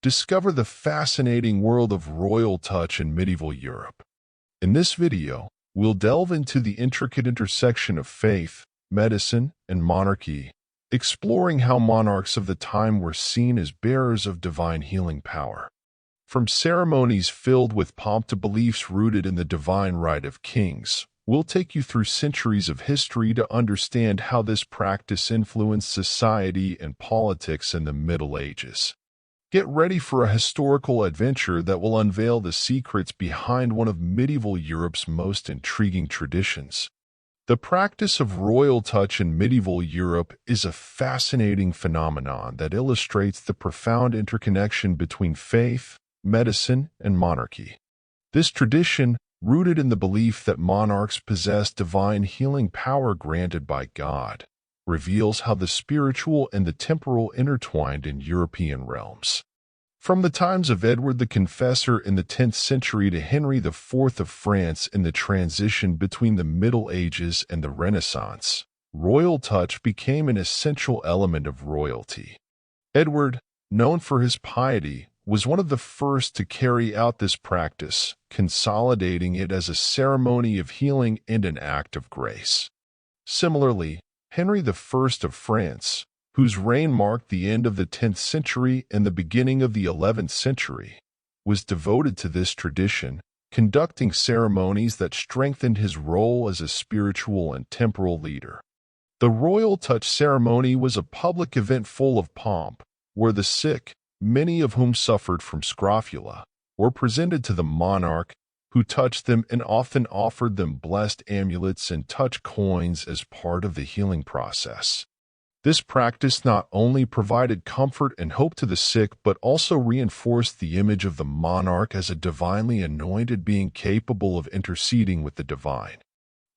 discover the fascinating world of royal touch in medieval Europe. In this video, we'll delve into the intricate intersection of faith, medicine, and monarchy, exploring how monarchs of the time were seen as bearers of divine healing power. From ceremonies filled with pomp to beliefs rooted in the divine right of kings, we'll take you through centuries of history to understand how this practice influenced society and politics in the Middle Ages. Get ready for a historical adventure that will unveil the secrets behind one of medieval Europe's most intriguing traditions. The practice of royal touch in medieval Europe is a fascinating phenomenon that illustrates the profound interconnection between faith, medicine, and monarchy. This tradition, rooted in the belief that monarchs possess divine healing power granted by God, reveals how the spiritual and the temporal intertwined in European realms. From the times of Edward the Confessor in the 10th century to Henri IV of France in the transition between the Middle Ages and the Renaissance, royal touch became an essential element of royalty. Edward, known for his piety, was one of the first to carry out this practice, consolidating it as a ceremony of healing and an act of grace. Similarly, Henri I of France, whose reign marked the end of the 10th century and the beginning of the 11th century, was devoted to this tradition, conducting ceremonies that strengthened his role as a spiritual and temporal leader. The royal touch ceremony was a public event full of pomp, where the sick, many of whom suffered from scrofula, were presented to the monarch, who touched them and often offered them blessed amulets and touch coins as part of the healing process. This practice not only provided comfort and hope to the sick but also reinforced the image of the monarch as a divinely anointed being capable of interceding with the divine.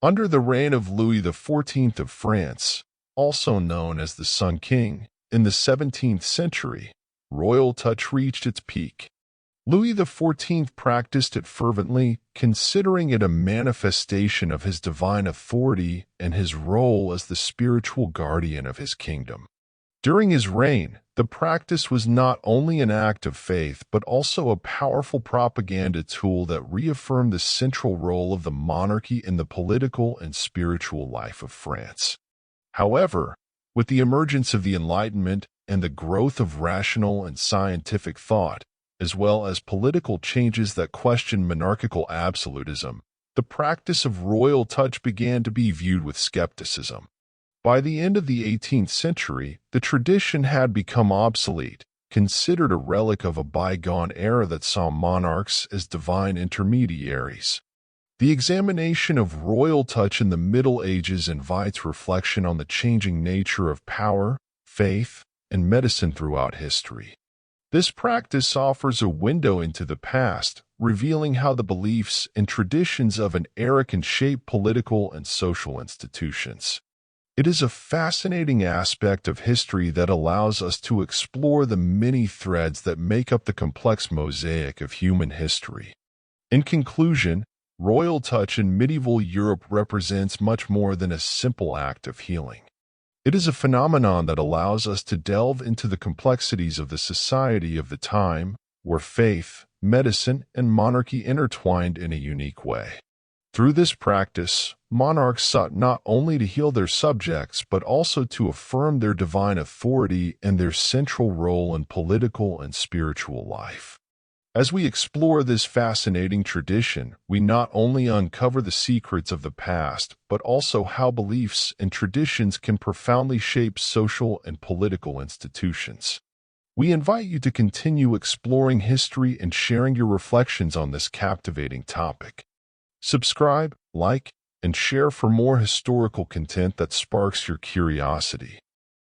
Under the reign of Louis XIV of France, also known as the Sun King, in the 17th century, royal touch reached its peak. Louis XIV practiced it fervently, considering it a manifestation of his divine authority and his role as the spiritual guardian of his kingdom. During his reign, the practice was not only an act of faith but also a powerful propaganda tool that reaffirmed the central role of the monarchy in the political and spiritual life of France. However, with the emergence of the Enlightenment and the growth of rational and scientific thought, as well as political changes that questioned monarchical absolutism, the practice of royal touch began to be viewed with skepticism. By the end of the 18th century, the tradition had become obsolete, considered a relic of a bygone era that saw monarchs as divine intermediaries. The examination of royal touch in the Middle Ages invites reflection on the changing nature of power, faith, and medicine throughout history. This practice offers a window into the past, revealing how the beliefs and traditions of an era can shape political and social institutions. It is a fascinating aspect of history that allows us to explore the many threads that make up the complex mosaic of human history. In conclusion, royal touch in medieval Europe represents much more than a simple act of healing. It is a phenomenon that allows us to delve into the complexities of the society of the time, where faith, medicine, and monarchy intertwined in a unique way. Through this practice, monarchs sought not only to heal their subjects but also to affirm their divine authority and their central role in political and spiritual life. As we explore this fascinating tradition, we not only uncover the secrets of the past, but also how beliefs and traditions can profoundly shape social and political institutions. We invite you to continue exploring history and sharing your reflections on this captivating topic. Subscribe, like, and share for more historical content that sparks your curiosity.